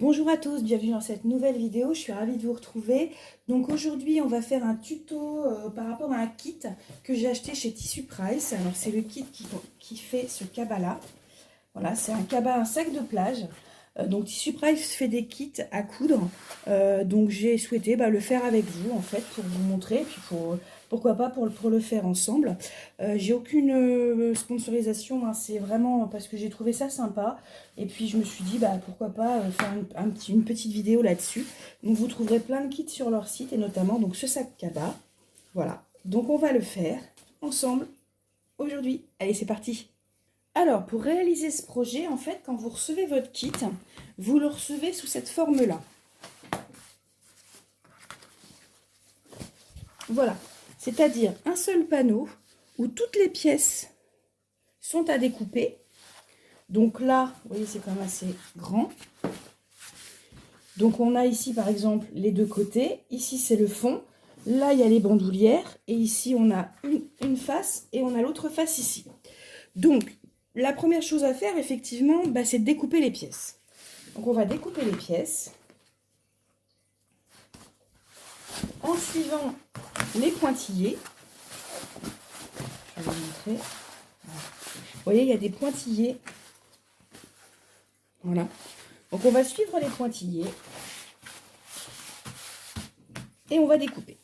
Bonjour à tous, bienvenue dans cette nouvelle vidéo, je suis ravie de vous retrouver. Donc aujourd'hui on va faire un tuto par rapport à un kit que j'ai acheté chez Tissu Price. Alors c'est le kit qui fait ce cabas là. Voilà, c'est un cabas, un sac de plage. Donc Tissu Price fait des kits à coudre. Donc j'ai souhaité le faire avec vous en fait pour vous montrer, et puis pourquoi pas pour le faire ensemble. J'ai aucune sponsorisation, hein, c'est vraiment parce que j'ai trouvé ça sympa. Et puis je me suis dit pourquoi pas faire une petite vidéo là-dessus. Donc vous trouverez plein de kits sur leur site et notamment donc ce sac cabas. Voilà, donc on va le faire ensemble aujourd'hui. Allez, c'est parti! Alors, pour réaliser ce projet, en fait, quand vous recevez votre kit, vous le recevez sous cette forme-là. Voilà, c'est-à-dire un seul panneau où toutes les pièces sont à découper. Donc là, vous voyez, c'est quand même assez grand. Donc on a ici, par exemple, les deux côtés. Ici, c'est le fond. Là, il y a les bandoulières. Et ici, on a une face et on a l'autre face ici. Donc, la première chose à faire, effectivement, c'est de découper les pièces. Donc on va découper les pièces en suivant les pointillés. Je vais vous montrer. Vous voyez, il y a des pointillés. Voilà. Donc on va suivre les pointillés et on va découper.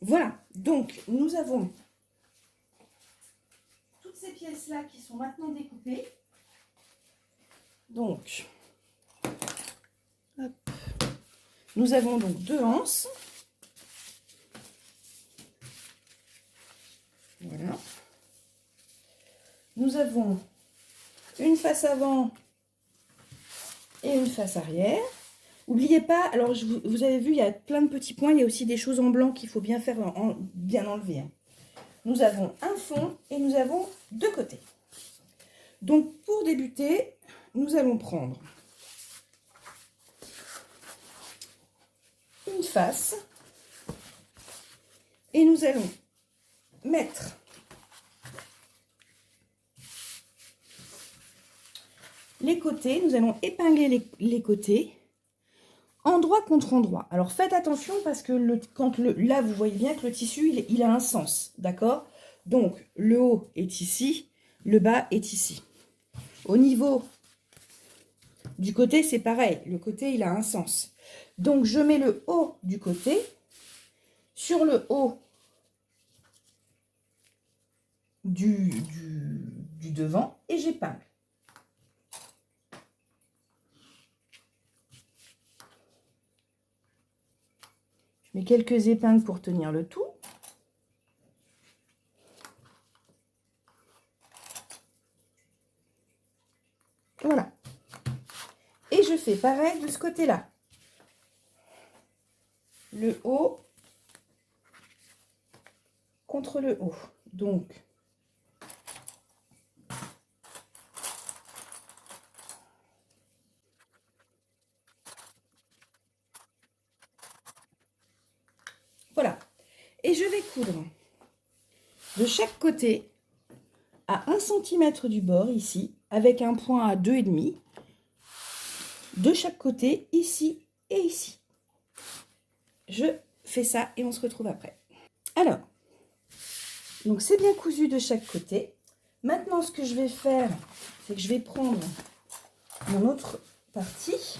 Voilà, donc nous avons toutes ces pièces-là qui sont maintenant découpées. Donc, hop. Nous avons donc deux anses. Voilà. Nous avons une face avant et une face arrière. N'oubliez pas, alors vous avez vu, il y a plein de petits points, il y a aussi des choses en blanc qu'il faut bien faire, bien enlever. Nous avons un fond et nous avons deux côtés. Donc pour débuter, nous allons prendre une face et nous allons mettre les côtés, nous allons épingler les côtés endroit contre endroit. Alors faites attention parce que là vous voyez bien que le tissu il a un sens, d'accord? Donc le haut est ici, le bas est ici. Au niveau du côté c'est pareil, le côté il a un sens. Donc je mets le haut du côté sur le haut du devant et j'épingle. Je mets quelques épingles pour tenir le tout. Voilà. Et je fais pareil de ce côté-là. Le haut contre le haut. Donc, voilà. Et je vais coudre de chaque côté à 1 cm du bord ici, avec un point à 2,5 de chaque côté, ici et ici. Je fais ça et on se retrouve après. Alors, donc c'est bien cousu de chaque côté. Maintenant, ce que je vais faire, c'est que je vais prendre mon autre partie,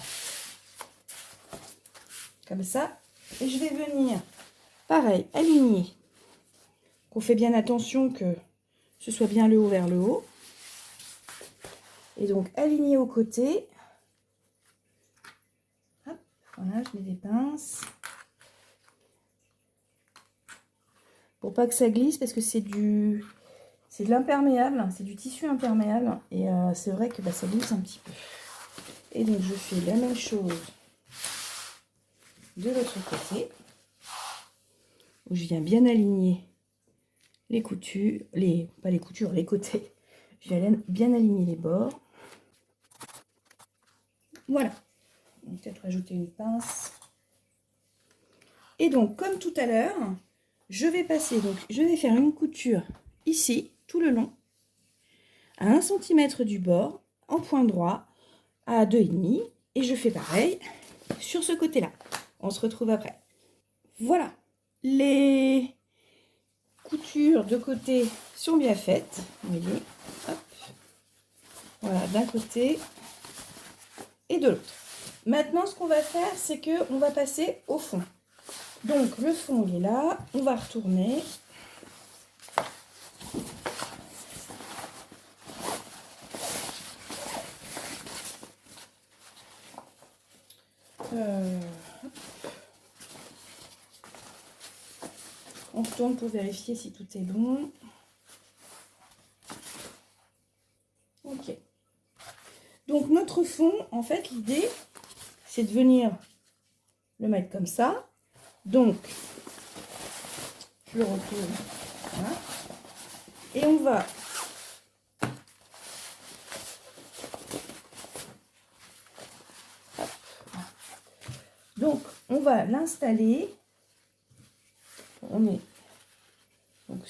comme ça, et je vais venir, pareil, aligner. On fait bien attention que ce soit bien le haut vers le haut. Et donc, aligner aux côtés. Hop, voilà, je mets des pinces. pour pas que ça glisse, parce que c'est de l'imperméable, c'est du tissu imperméable, et c'est vrai que ça glisse un petit peu. Et donc je fais la même chose de l'autre côté, où je viens bien aligner les coutures, pas les coutures, les côtés. Je viens bien aligner les bords. Voilà. On va peut-être rajouter une pince. Et donc, comme tout à l'heure, je vais passer, donc je vais faire une couture ici, tout le long, à 1 cm du bord, en point droit, à 2,5. Et je fais pareil sur ce côté-là. On se retrouve après. Voilà. Les coutures de côté sont bien faites. Vous voyez. Hop. Voilà, d'un côté et de l'autre. Maintenant, ce qu'on va faire, c'est qu'on va passer au fond. Donc, le fond, il est là. On va retourner. On retourne pour vérifier si tout est bon. Ok. Donc, notre fond, en fait, l'idée, c'est de venir le mettre comme ça. Donc, je le retourne. Voilà. Et on va donc on va l'installer. On est donc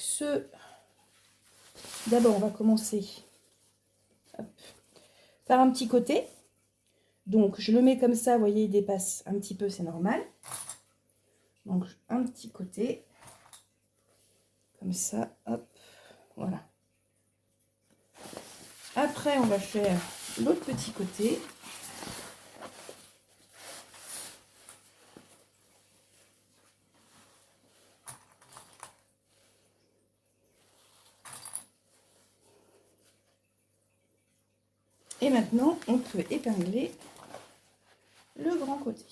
d'abord on va commencer par un petit côté. Donc je le mets comme ça, vous voyez, il dépasse un petit peu, c'est normal. Donc un petit côté comme ça, hop, voilà. Après on va faire l'autre petit côté. Et maintenant, on peut épingler le grand côté.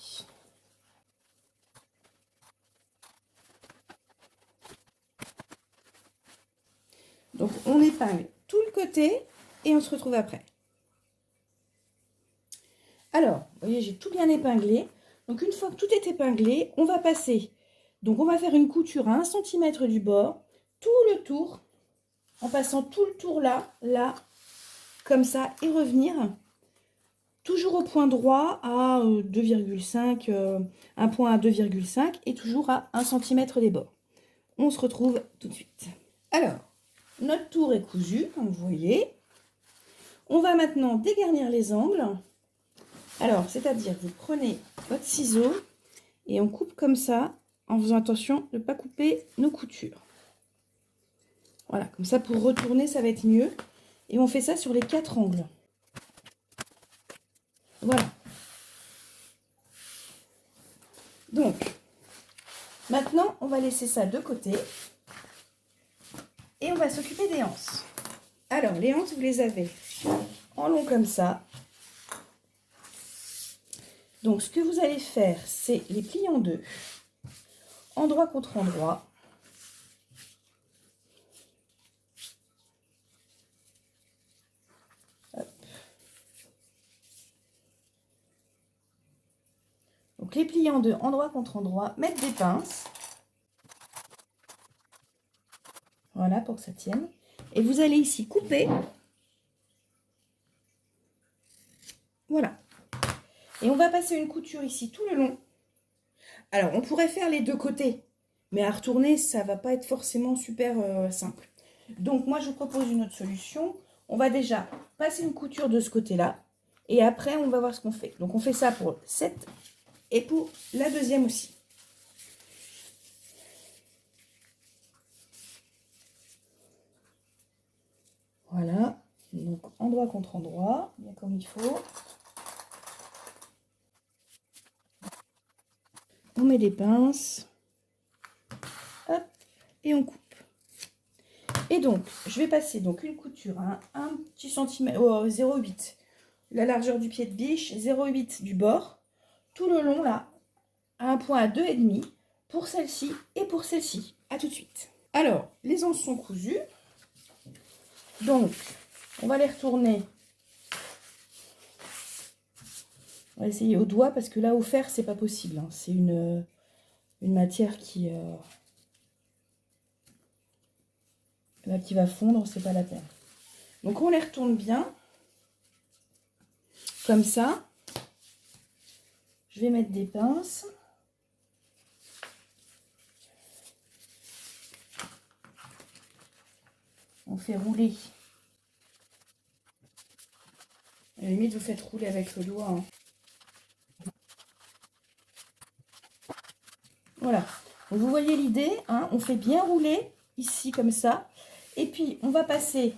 Donc, on épingle tout le côté et on se retrouve après. Alors, vous voyez, j'ai tout bien épinglé. Donc, une fois que tout est épinglé, on va passer. Donc, on va faire une couture à 1 cm du bord, tout le tour, en passant tout le tour là, comme ça, et revenir toujours au point droit à 2,5, un point à 2,5 et toujours à 1 cm des bords. On se retrouve tout de suite. Alors, notre tour est cousu, comme vous voyez. On va maintenant dégarnir les angles. Alors, c'est-à-dire, vous prenez votre ciseau et on coupe comme ça, en faisant attention de ne pas couper nos coutures. Voilà, comme ça, pour retourner, ça va être mieux. Et on fait ça sur les 4 angles. Voilà. Donc, maintenant, on va laisser ça de côté. Et on va s'occuper des anses. Alors, les anses, vous les avez en long comme ça. Donc, ce que vous allez faire, c'est les plier en deux, endroit contre endroit. Hop. Donc, les plier en deux, endroit contre endroit, mettre des pinces. Voilà, pour que ça tienne. Et vous allez ici couper. Voilà. Et on va passer une couture ici tout le long. Alors, on pourrait faire les deux côtés, mais à retourner, ça va pas être forcément super simple. Donc, moi, je vous propose une autre solution. On va déjà passer une couture de ce côté-là, et après, on va voir ce qu'on fait. Donc, on fait ça pour cette et pour la deuxième aussi. Voilà, donc endroit contre endroit, bien comme il faut. On met des pinces, hop, et on coupe. Et donc, je vais passer donc une couture à 1 petit centimètre, 0,8, la largeur du pied de biche, 0,8 du bord, tout le long là, à un point à 2,5 pour celle-ci et pour celle-ci. À tout de suite. Alors, les anses sont cousues. Donc, on va les retourner. On va essayer au doigt parce que là, au fer, c'est pas possible. Hein. C'est une matière qui va fondre, c'est pas la peine. Donc, on les retourne bien. Comme ça. Je vais mettre des pinces. On fait rouler. À la limite, vous faites rouler avec le doigt. Hein. Voilà. Donc, vous voyez l'idée. Hein, on fait bien rouler ici comme ça. Et puis, on va passer,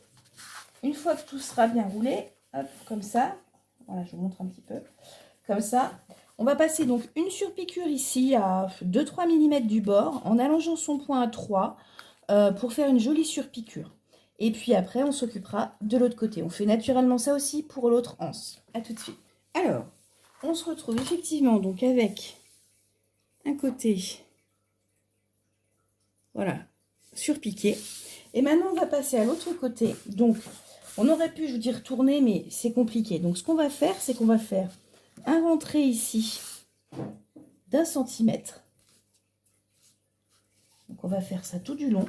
une fois que tout sera bien roulé, hop, comme ça. Voilà, je vous montre un petit peu. Comme ça. On va passer donc une surpiqûre ici à 2-3 mm du bord en allongeant son point à 3 pour faire une jolie surpiqûre. Et puis après, on s'occupera de l'autre côté. On fait naturellement ça aussi pour l'autre anse. A tout de suite. Alors, on se retrouve effectivement donc avec un côté, voilà, surpiqué. Et maintenant, on va passer à l'autre côté. Donc, on aurait pu, je vous dire, tourner, mais c'est compliqué. Donc, ce qu'on va faire, c'est qu'on va faire un rentré ici d'1 centimètre. Donc, on va faire ça tout du long.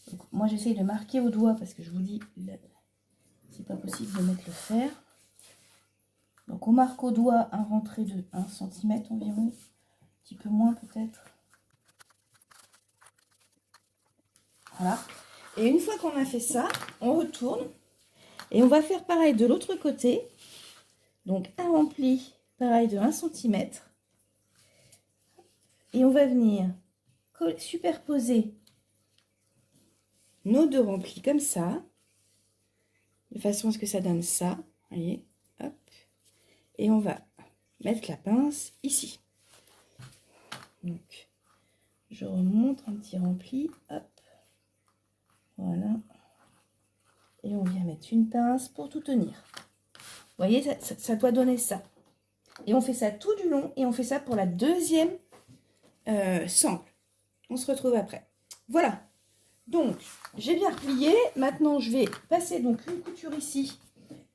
Donc, moi, j'essaye de marquer au doigt parce que je vous dis, c'est pas possible de mettre le fer. Donc, on marque au doigt un rentré de 1 cm environ, un petit peu moins peut-être. Voilà. Et une fois qu'on a fait ça, on retourne et on va faire pareil de l'autre côté. Donc, un rempli, pareil de 1 cm. Et on va venir superposer nos deux remplis comme ça, de façon à ce que ça donne ça. Voyez, hop. Et on va mettre la pince ici. Donc, je remonte un petit rempli, hop. Voilà. Et on vient mettre une pince pour tout tenir. Vous voyez, ça doit donner ça. Et on fait ça tout du long et on fait ça pour la deuxième sangle. On se retrouve après. Voilà. Donc, j'ai bien replié. Maintenant, je vais passer donc une couture ici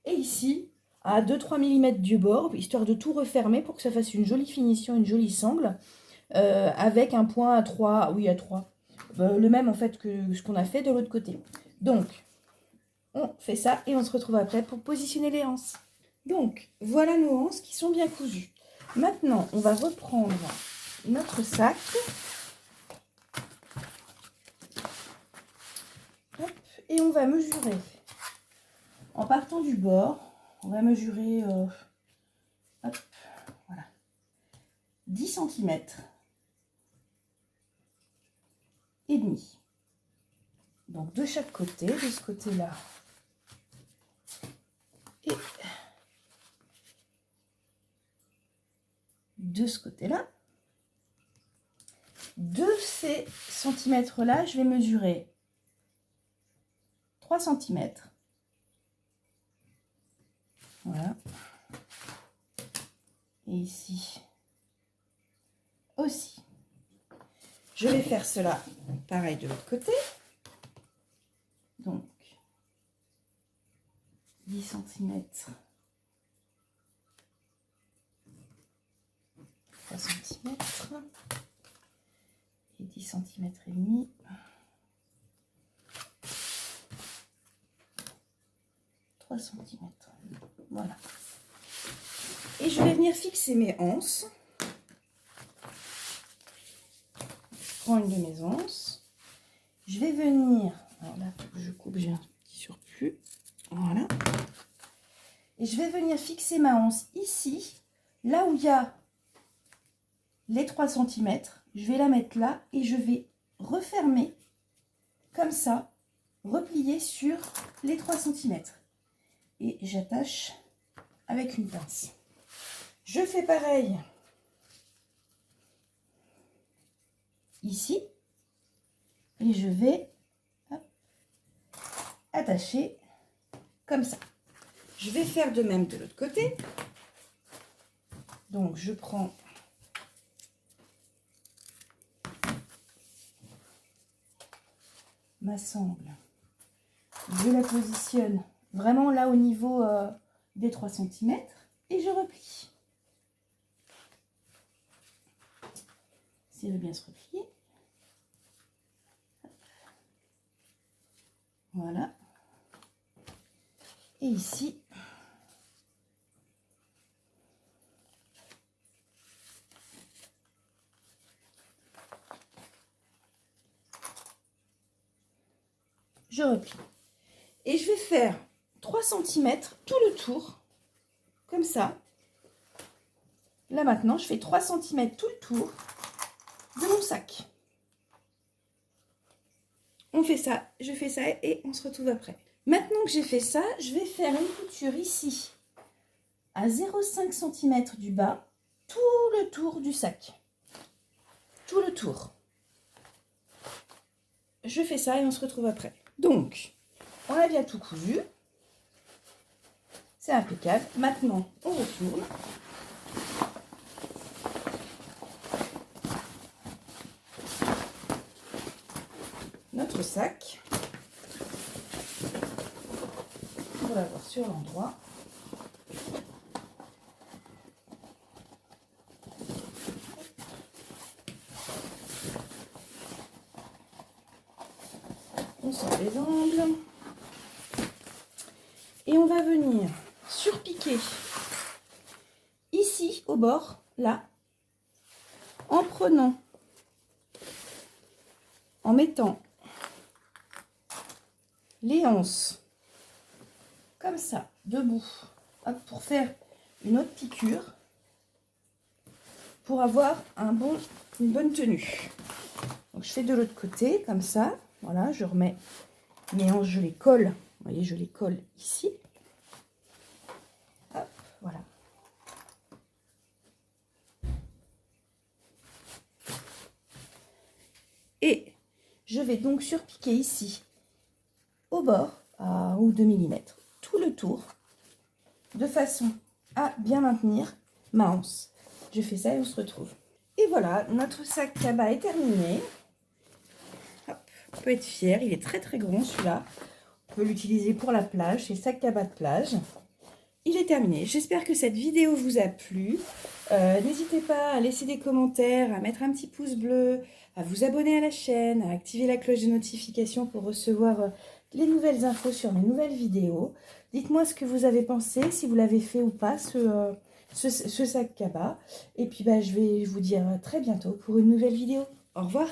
et ici à 2-3 mm du bord, histoire de tout refermer pour que ça fasse une jolie finition, une jolie sangle, avec un point à 3, oui à 3, le même en fait que ce qu'on a fait de l'autre côté. Donc, on fait ça et on se retrouve après pour positionner les anses. Donc, voilà nos anses qui sont bien cousues. Maintenant, on va reprendre notre sac. Hop, et on va mesurer. En partant du bord, on va mesurer hop, voilà, 10 cm et demi. Donc, de chaque côté, de ce côté-là et de ce côté-là. De ces centimètres-là, je vais mesurer 3 cm. Voilà. Et ici aussi. Je vais faire cela pareil de l'autre côté. Donc, 10 cm. 3 cm. Et 10 cm et demi. 3 cm. Voilà. Et je vais venir fixer mes anses. Je prends une de mes anses. Je vais venir, alors là, je coupe, j'ai un petit surplus. Voilà. Et je vais venir fixer ma anse ici, là où il y a les 3 cm. Je vais la mettre là et je vais refermer comme ça, replier sur les 3 cm. Et j'attache avec une pince. Je fais pareil ici et je vais attacher comme ça. Je vais faire de même de l'autre côté. Donc je prends ma sangle, je la positionne vraiment là au niveau des 3 cm et je replie. Si elle veut bien se replier. Voilà. Et ici, je replie. Et je vais faire 3 cm tout le tour, comme ça. Là maintenant, je fais 3 cm tout le tour de mon sac. On fait ça, je fais ça et on se retrouve après. Maintenant que j'ai fait ça, je vais faire une couture ici à 0,5 cm du bas, tout le tour du sac. Tout le tour. Je fais ça et on se retrouve après. Donc, on a bien tout cousu. C'est impeccable. Maintenant, on retourne. Notre sac. Pour l'avoir sur l'endroit. On sort les angles. Et on va venir surpiquer ici au bord, là, en prenant, en mettant les anses comme ça, debout, hop, pour faire une autre piqûre, pour avoir une bonne tenue. Donc je fais de l'autre côté, comme ça, voilà, je remets mes hanches, je les colle, vous voyez, je les colle ici. Hop, voilà. Et je vais donc surpiquer ici, au bord, à 1 ou 2 mm, tout le tour, de façon à bien maintenir ma anse. Je fais ça et on se retrouve. Et voilà, notre sac cabas est terminé. Hop, on peut être fier, il est très très grand celui-là. On peut l'utiliser pour la plage, c'est le sac cabas de plage. Il est terminé. J'espère que cette vidéo vous a plu. N'hésitez pas à laisser des commentaires, à mettre un petit pouce bleu, à vous abonner à la chaîne, à activer la cloche de notification pour recevoir les nouvelles infos sur mes nouvelles vidéos. Dites-moi ce que vous avez pensé, si vous l'avez fait ou pas, ce sac cabas. Et puis je vais vous dire à très bientôt pour une nouvelle vidéo. Au revoir!